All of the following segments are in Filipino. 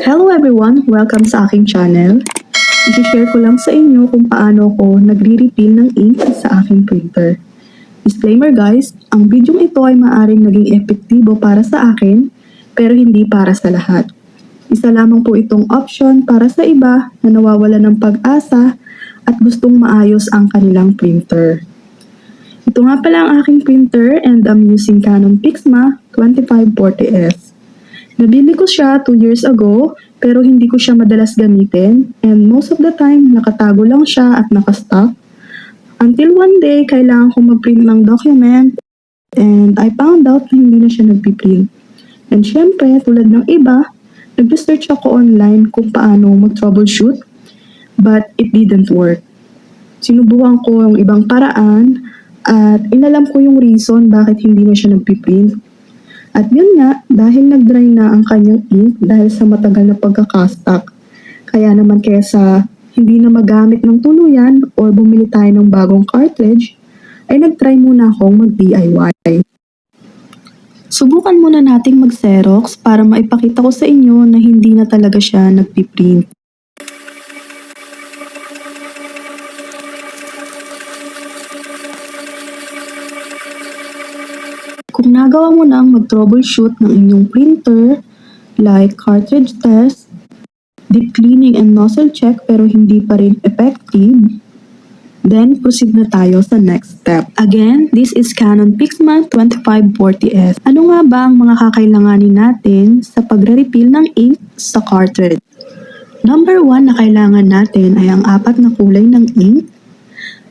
Hello everyone! Welcome sa aking channel. I-share ko lang sa inyo kung paano ko nagre-refill ng ink sa aking printer. Disclaimer guys, ang video ito ay maaring naging epektibo para sa akin, pero hindi para sa lahat. Isa lamang po itong option para sa iba na nawawala ng pag-asa at gustong maayos ang kanilang printer. Ito nga pala ang aking printer and I'm using Canon PIXMA 2540S. Nabili ko siya 2 years ago pero hindi ko siya madalas gamitin and most of the time nakatago lang siya at nakastock. Until one day kailangan ko mag-print ng document and I found out na hindi na siya nagpiprint. And syempre tulad ng iba, nag-research ako online kung paano mag-troubleshoot but it didn't work. Sinubukan ko yung ibang paraan at inalam ko yung reason bakit hindi na siya nagpiprint. At yun nga, dahil nag-dry na ang kanyang ink dahil sa matagal na pagkakastock. Kaya naman kesa hindi na magamit ng tuluyan or bumili tayo ng bagong cartridge, ay nag-try muna akong mag-DIY. Subukan muna nating mag-Xerox para maipakita ko sa inyo na hindi na talaga siya nagpiprint. Kung nagawa mo na ang mag-troubleshoot ng inyong printer, like cartridge test, deep cleaning and nozzle check pero hindi pa rin effective, then proceed na tayo sa next step. Again, this is Canon PIXMA 2540S. Ano nga ba ang mga kakailanganin natin sa pagre-refill ng ink sa cartridge? Number 1 na kailangan natin ay ang 4 na kulay ng ink.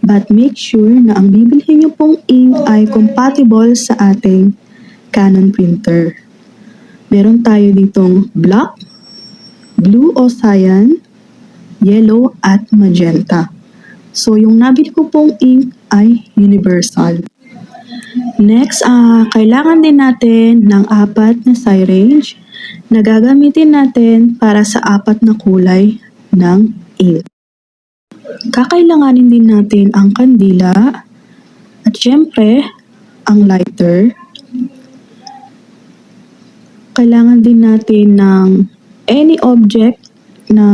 But make sure na ang bibilhin nyo pong ink ay compatible sa ating Canon printer. Meron tayo ditong black, blue o cyan, yellow at magenta. So yung nabili ko pong ink ay universal. Next, kailangan din natin ng 4 na syringe na gagamitin natin para sa 4 na kulay ng ink. Kakailanganin din natin ang kandila at syempre ang lighter. Kailangan din natin ng any object na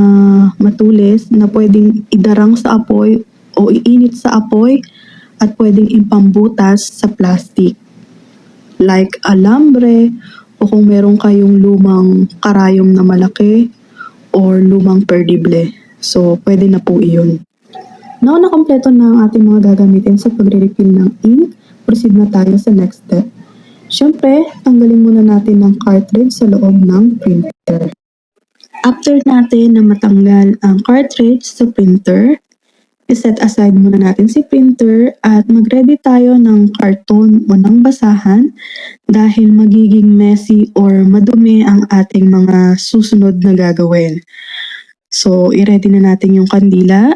matulis na pwedeng idarang sa apoy o iinit sa apoy at pwedeng ipambutas sa plastic. Like alambre o kung meron kayong lumang karayom na malaki or lumang perdible. So, pwede na po iyon. Now na kompleto na ang ating mga gagamitin sa pagre-refill ng ink, proceed na tayo sa next step. Siyempre, tanggalin muna natin ang cartridge sa loob ng printer. After natin na matanggal ang cartridge sa printer, iset aside muna natin si printer at mag-ready tayo ng karton o ng basahan dahil magiging messy or madumi ang ating mga susunod na gagawin. So, i-ready na natin yung kandila.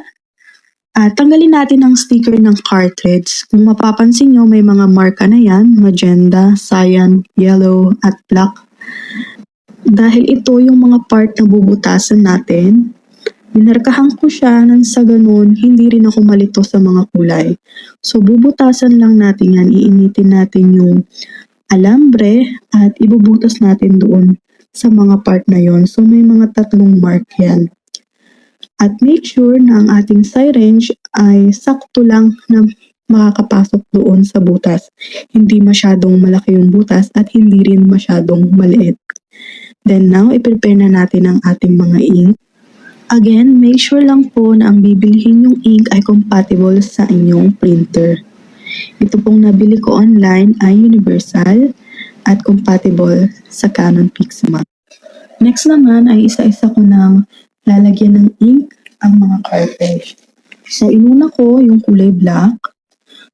At tanggalin natin ang sticker ng cartridge. Kung mapapansin nyo, may mga marka na yan, magenta, cyan, yellow, at black. Dahil ito yung mga part na bubutasan natin, minarkahan ko siya nang sa ganun, hindi rin ako malito sa mga kulay. So bubutasan lang natin yan, iinitin natin yung alambre at ibubutas natin doon sa mga part na yon. So may mga 3 mark yan. At make sure na ang ating syringe ay sakto lang na makakapasok doon sa butas. Hindi masyadong malaki yung butas at hindi rin masyadong maliit. Then now, i-prepare na natin ang ating mga ink. Again, make sure lang po na ang bibilihin yung ink ay compatible sa inyong printer. Ito pong nabili ko online ay universal at compatible sa Canon PIXMA. Next naman ay isa-isa ko ng lalagyan ng ink ang mga cartridge. So, inuna ko yung kulay black.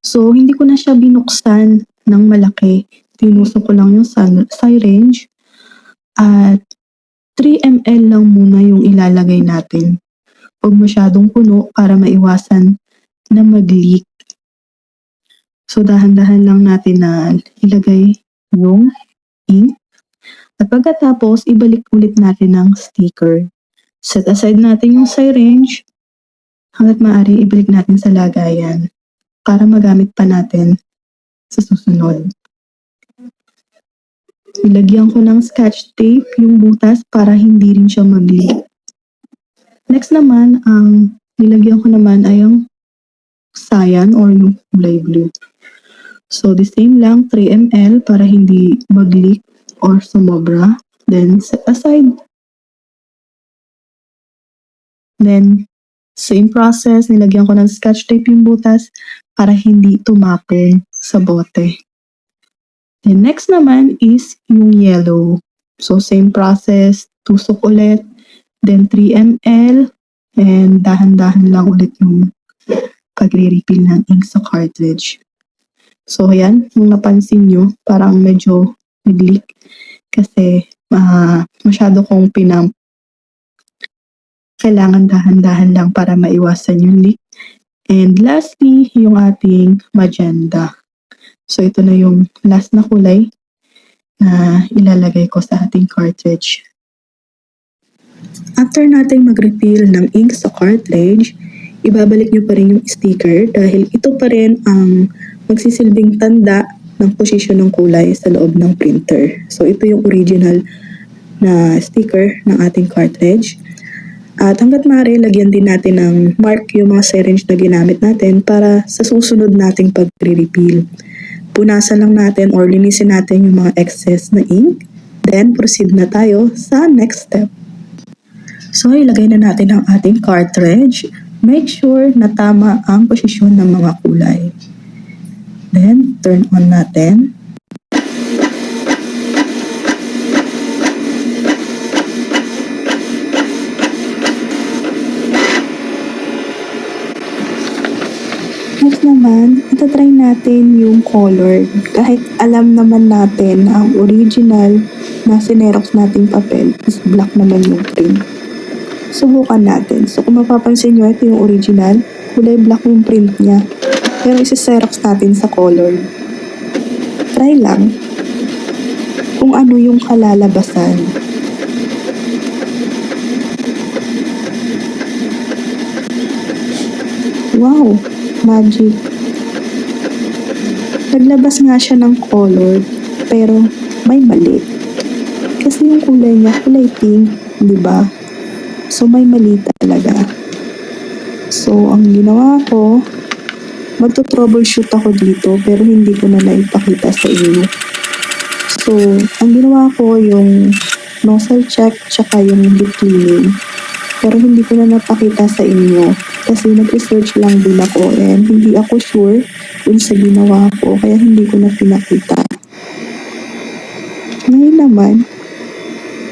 So, hindi ko na siya binuksan ng malaki. Tinusok ko lang yung syringe. At 3 ml lang muna yung ilalagay natin. Huwag masyadong puno para maiwasan na mag-leak. So, dahan-dahan lang natin na ilagay yung ink. At pagkatapos, ibalik ulit natin ang sticker. Set aside natin yung syringe hanggat maaari ibalik natin sa lagayan para magamit pa natin sa susunod. Nilagyan ko ng scotch tape yung butas para hindi rin siya mag-leak. Next naman, ang nilagyan ko naman ay yung cyan or yung kulay blue. So, the same lang, 3 ml para hindi mag-leak or sumobra. Then, set aside. Then, same process, nilagyan ko ng scotch tape yung butas para hindi tumapon sa bote. Then, next naman is yung yellow. So, same process, tusok ulit, then 3 ml, and dahan-dahan lang ulit yung pagre-refill ng ink sa cartridge. So, ayan, kung napansin nyo, parang medyo nag-leak kasi masyado kong pinump. Kailangan dahan-dahan lang para maiwasan yung leak. And lastly, yung ating magenta. So, ito na yung last na kulay na ilalagay ko sa ating cartridge. After natin mag-refill ng ink sa cartridge, ibabalik nyo pa rin yung sticker dahil ito pa rin ang magsisilbing tanda ng posisyon ng kulay sa loob ng printer. So, ito yung original na sticker ng ating cartridge. At hanggat maaari, lagyan din natin ng mark yung mga syringe na ginamit natin para sa susunod nating pag-refill. Punasan lang natin or linisin natin yung mga excess na ink. Then, proceed na tayo sa next step. So, ilagay na natin ang ating cartridge. Make sure na tama ang posisyon ng mga kulay. Then, turn on natin. Next naman, itatry natin yung colored. Kahit alam naman natin na ang original na sinerox nating papel is black naman yung print. Subukan natin. So kung mapapansin nyo, ito yung original. Kulay black yung print niya. Pero isi-xerox natin sa colored. Try lang kung ano yung kalalabasan. Wow! Magic. Naglabas nga siya ng color, pero may mali. Kasi yung kulay niya, kulay pink, di ba? So, may mali talaga. So, ang ginawa ko, magto-troubleshoot ako dito, pero hindi ko na naipakita sa inyo. So, ang ginawa ko, yung nozzle check, tsaka yung deep cleaning. Pero hindi ko na napakita sa inyo kasi nag-research lang din ako and hindi ako sure dun sa ginawa ko kaya hindi ko na pinakita. Ngayon naman,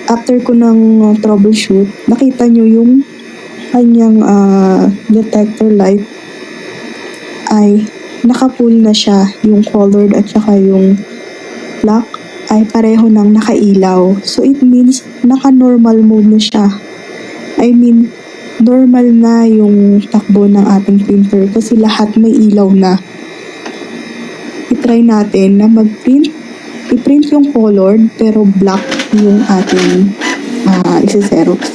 after ko ng troubleshoot, nakita nyo yung kanyang detector light ay naka-full na siya, yung colored at saka yung black ay pareho nang nakailaw. So it means naka-normal mode na siya. I mean, normal na yung takbo ng ating printer kasi lahat may ilaw na. I-try natin na mag-print. I-print yung colored pero black yung ating isi-xerox.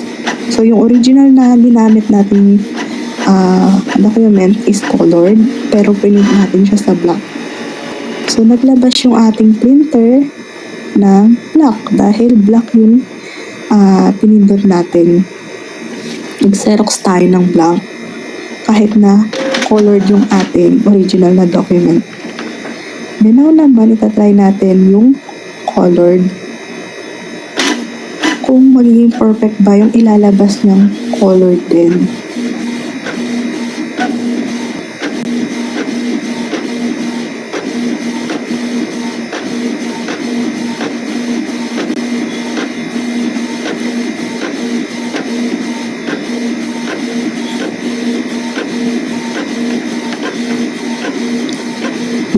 So, yung original na ginamit nating document is colored pero print natin siya sa black. So, naglabas yung ating printer na black dahil black yung pinindot natin. Nag-xerox tayo ng blank kahit na colored yung ating original na document. Then now naman, itatry natin yung colored. Kung magiging perfect ba yung ilalabas ng colored din.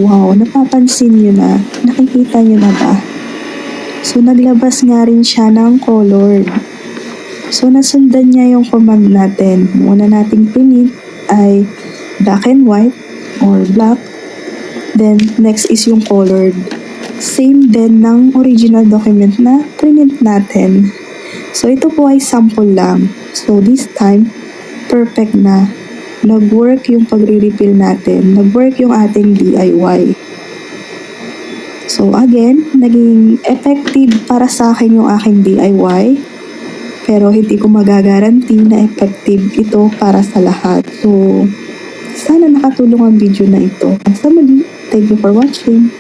Wow, napapansin nyo na? Nakikita nyo na ba? So, naglabas nga rin siya ng colored. So, nasundan niya yung command natin. Muna nating pinit ay black and white or black. Then, next is yung colored. Same din ng original document na print natin. So, ito po ay sample lang. So, this time, perfect na. Nag-work yung pagre-refill natin. Nag-work yung ating DIY. So again, naging effective para sa akin yung aking DIY. Pero hindi ko magagaranti na effective ito para sa lahat. So, sana nakatulong ang video na ito. Sa muli, thank you for watching.